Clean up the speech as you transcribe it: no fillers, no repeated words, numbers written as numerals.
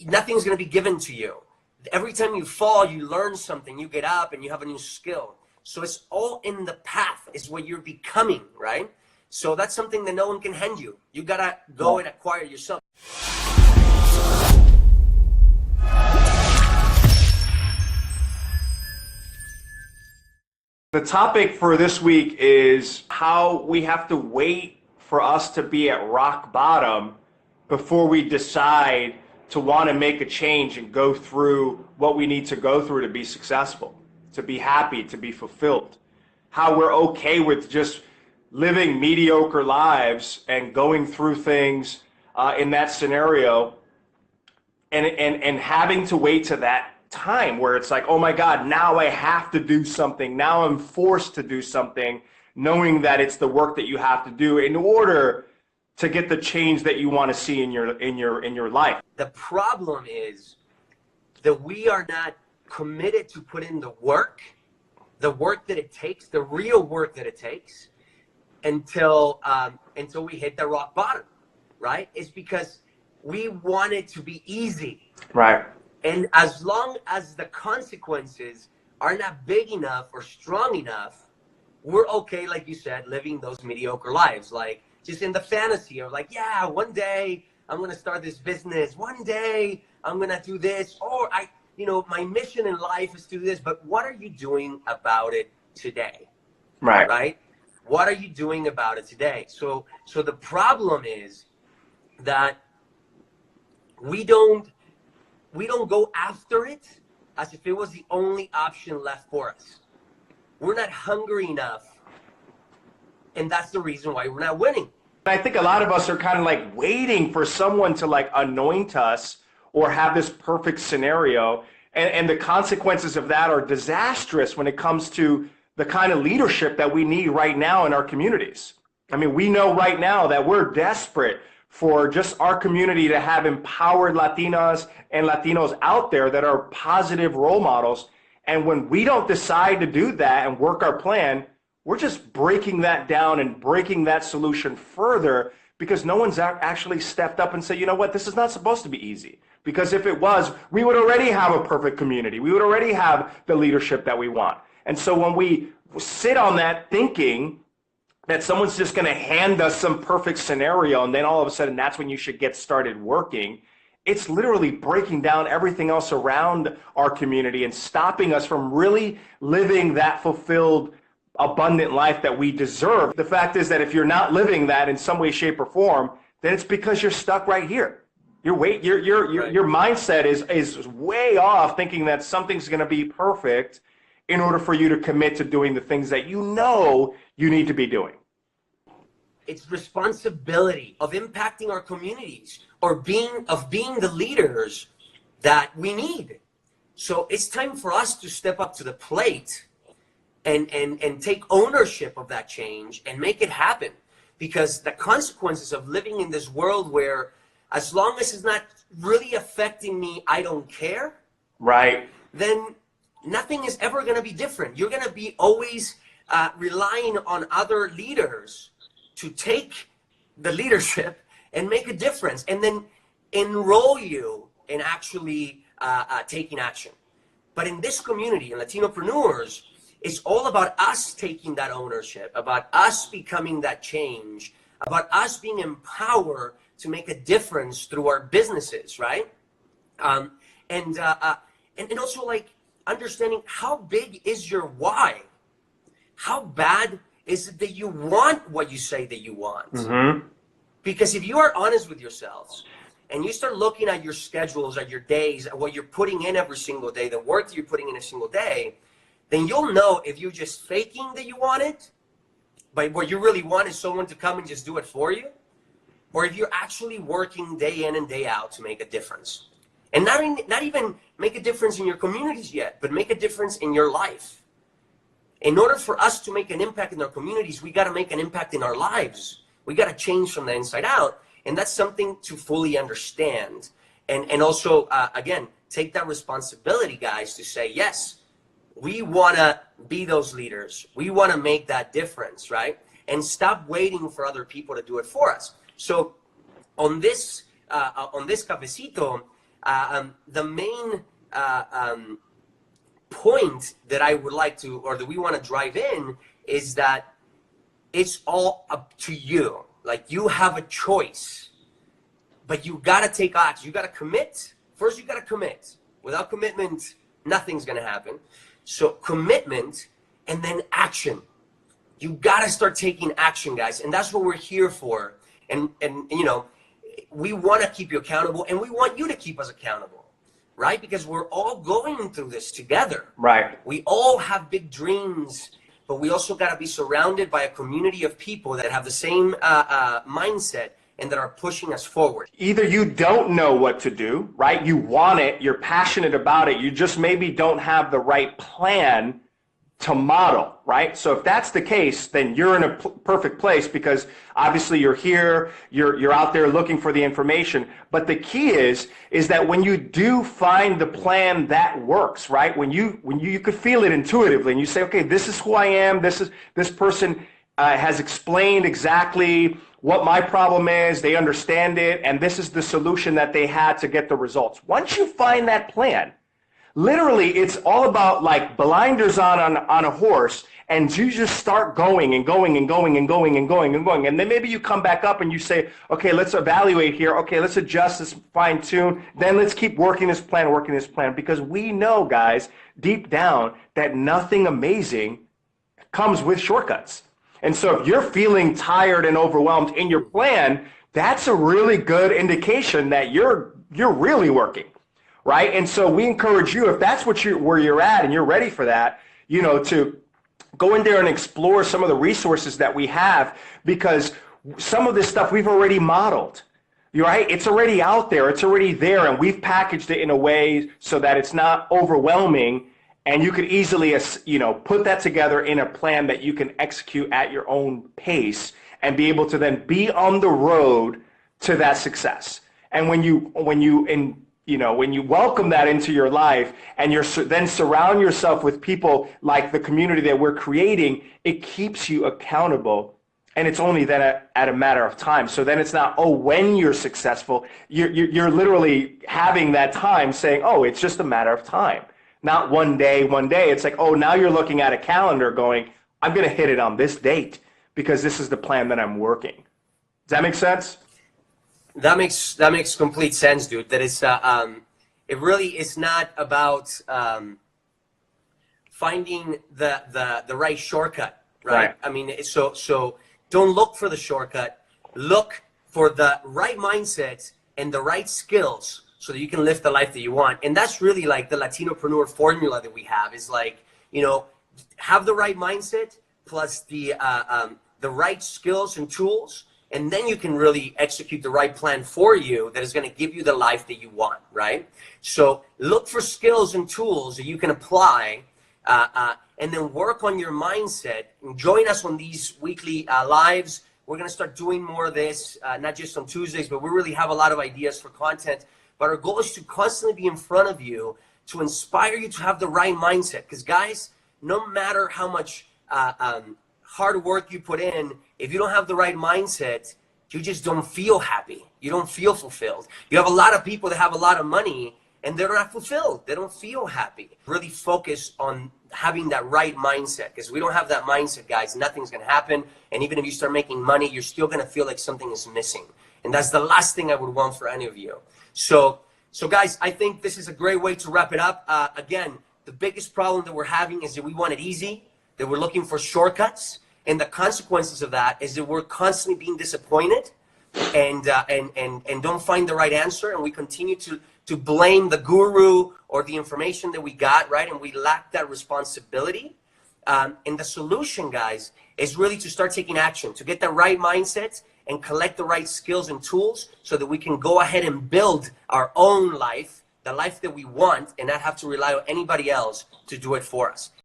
nothing's going to be given to you. Every time you fall, you learn something, you get up and you have a new skill. So it's all in the path, is what you're becoming, right? So that's something that no one can hand you. You got to go and acquire yourself. The topic for this week is how we have to wait for us to be at rock bottom before we decide to want to make a change and go through what we need to go through to be successful, to be happy, to be fulfilled. How we're okay with just living mediocre lives and going through things in that scenario and having to wait to that time where it's like, oh my God, now I have to do something. Now I'm forced to do something, knowing that it's the work that you have to do in order to get the change that you want to see in your life. The problem is that we are not committed to put in the work that it takes, the real work that it takes, until we hit the rock bottom, right? It's because we want it to be easy. Right. And as long as the consequences are not big enough or strong enough, we're okay, like you said, living those mediocre lives. Like, just in the fantasy of like, yeah, one day I'm going to start this business. One day I'm going to do this. Or my mission in life is to do this. But what are you doing about it today? Right. Right? What are you doing about it today? So the problem is that we don't go after it as if it was the only option left for us. We're not hungry enough, and that's the reason why we're not winning. I think a lot of us are kind of like waiting for someone to like anoint us or have this perfect scenario, and the consequences of that are disastrous when it comes to the kind of leadership that we need right now in our communities. I mean, we know right now that we're desperate for just our community to have empowered Latinas and Latinos out there that are positive role models. And when we don't decide to do that and work our plan, we're just breaking that down and breaking that solution further because no one's actually stepped up and said, you know what, this is not supposed to be easy. Because if it was, we would already have a perfect community. We would already have the leadership that we want. And so when we sit on that thinking that someone's just going to hand us some perfect scenario and then all of a sudden that's when you should get started working, it's literally breaking down everything else around our community and stopping us from really living that fulfilled, abundant life that we deserve. The fact is that if you're not living that in some way, shape, or form, then it's because you're stuck right here. Your mindset is way off, thinking that something's going to be perfect in order for you to commit to doing the things that you know you need to be doing. It's responsibility of impacting our communities or being the leaders that we need. So it's time for us to step up to the plate and take ownership of that change and make it happen. Because the consequences of living in this world where as long as it's not really affecting me, I don't care. Right. Then nothing is ever going to be different. You're going to be always relying on other leaders to take the leadership and make a difference and then enroll you in actually taking action. But in this community, in Latinopreneurs, it's all about us taking that ownership, about us becoming that change, about us being empowered to make a difference through our businesses, right? And also like understanding how big is your why? How bad is it that you want what you say that you want? Mm-hmm. Because if you are honest with yourselves and you start looking at your schedules, at your days, at what you're putting in every single day, the work that you're putting in a single day, then you'll know if you're just faking that you want it, but what you really want is someone to come and just do it for you, or if you're actually working day in and day out to make a difference. And not even make a difference in your communities yet, but make a difference in your life. In order for us to make an impact in our communities, we got to make an impact in our lives. We got to change from the inside out. And that's something to fully understand. And also, again, take that responsibility, guys, to say, yes, we want to be those leaders. We want to make that difference, right? And stop waiting for other people to do it for us. So on this Cafecito, The main point that I would like to, or that we want to drive in, is that it's all up to you. Like, you have a choice, but you got to take action. You got to commit. First, you got to commit. Without commitment, nothing's going to happen. So commitment, and then action. You got to start taking action, guys. And that's what we're here for. And you know, we want to keep you accountable, and we want you to keep us accountable, right? Because we're all going through this together. Right. We all have big dreams, but we also got to be surrounded by a community of people that have the same mindset and that are pushing us forward. Either you don't know what to do, right? You want it, you're passionate about it, you just maybe don't have the right plan to model, right? So if that's the case, then you're in a perfect place, because obviously you're here, you're out there looking for the information. But the key is that when you do find the plan that works, right? When you could feel it intuitively, and you say, okay, this is who I am. This person has explained exactly what my problem is. They understand it, and this is the solution that they had to get the results. Once you find that plan, literally, it's all about like blinders on a horse, and you just start going and going and going and going and going and going. And then maybe you come back up and you say, okay, let's evaluate here. Okay, let's adjust this, fine tune. Then let's keep working this plan, because we know, guys, deep down, that nothing amazing comes with shortcuts. And so if you're feeling tired and overwhelmed in your plan, that's a really good indication that you're really working. Right? And so we encourage you, if that's where you're at and you're ready for that, you know, to go in there and explore some of the resources that we have, because some of this stuff we've already modeled. You're right? It's already out there. It's already there. And we've packaged it in a way so that it's not overwhelming, and you could easily, you know, put that together in a plan that you can execute at your own pace and be able to then be on the road to that success. And when you welcome that into your life, and then surround yourself with people like the community that we're creating, it keeps you accountable. And it's only then at a matter of time. So then it's not, oh, when you're successful, you're literally having that time saying, oh, it's just a matter of time. Not one day. It's like, oh, now you're looking at a calendar going, I'm going to hit it on this date because this is the plan that I'm working. Does that make sense? That makes complete sense, dude. That it's it really is not about finding the right shortcut, right? I mean, so don't look for the shortcut. Look for the right mindset and the right skills so that you can live the life that you want. And that's really like the Latinopreneur formula that we have, is like, you know, have the right mindset plus the right skills and tools. And then you can really execute the right plan for you that is going to give you the life that you want, right? So look for skills and tools that you can apply, and then work on your mindset. And join us on these weekly lives. We're going to start doing more of this, not just on Tuesdays, but we really have a lot of ideas for content. But our goal is to constantly be in front of you to inspire you to have the right mindset. Because, guys, no matter how much hard work you put in, if you don't have the right mindset, you just don't feel happy. You don't feel fulfilled. You have a lot of people that have a lot of money and they're not fulfilled. They don't feel happy. Really focus on having that right mindset, because we don't have that mindset, guys, nothing's going to happen. And even if you start making money, you're still going to feel like something is missing. And that's the last thing I would want for any of you. So guys, I think this is a great way to wrap it up. Again, the biggest problem that we're having is that we want it easy, that we're looking for shortcuts. And the consequences of that is that we're constantly being disappointed and don't find the right answer. And we continue to blame the guru or the information that we got, right? And we lack that responsibility. And the solution, guys, is really to start taking action, to get the right mindset and collect the right skills and tools so that we can go ahead and build our own life, the life that we want, and not have to rely on anybody else to do it for us.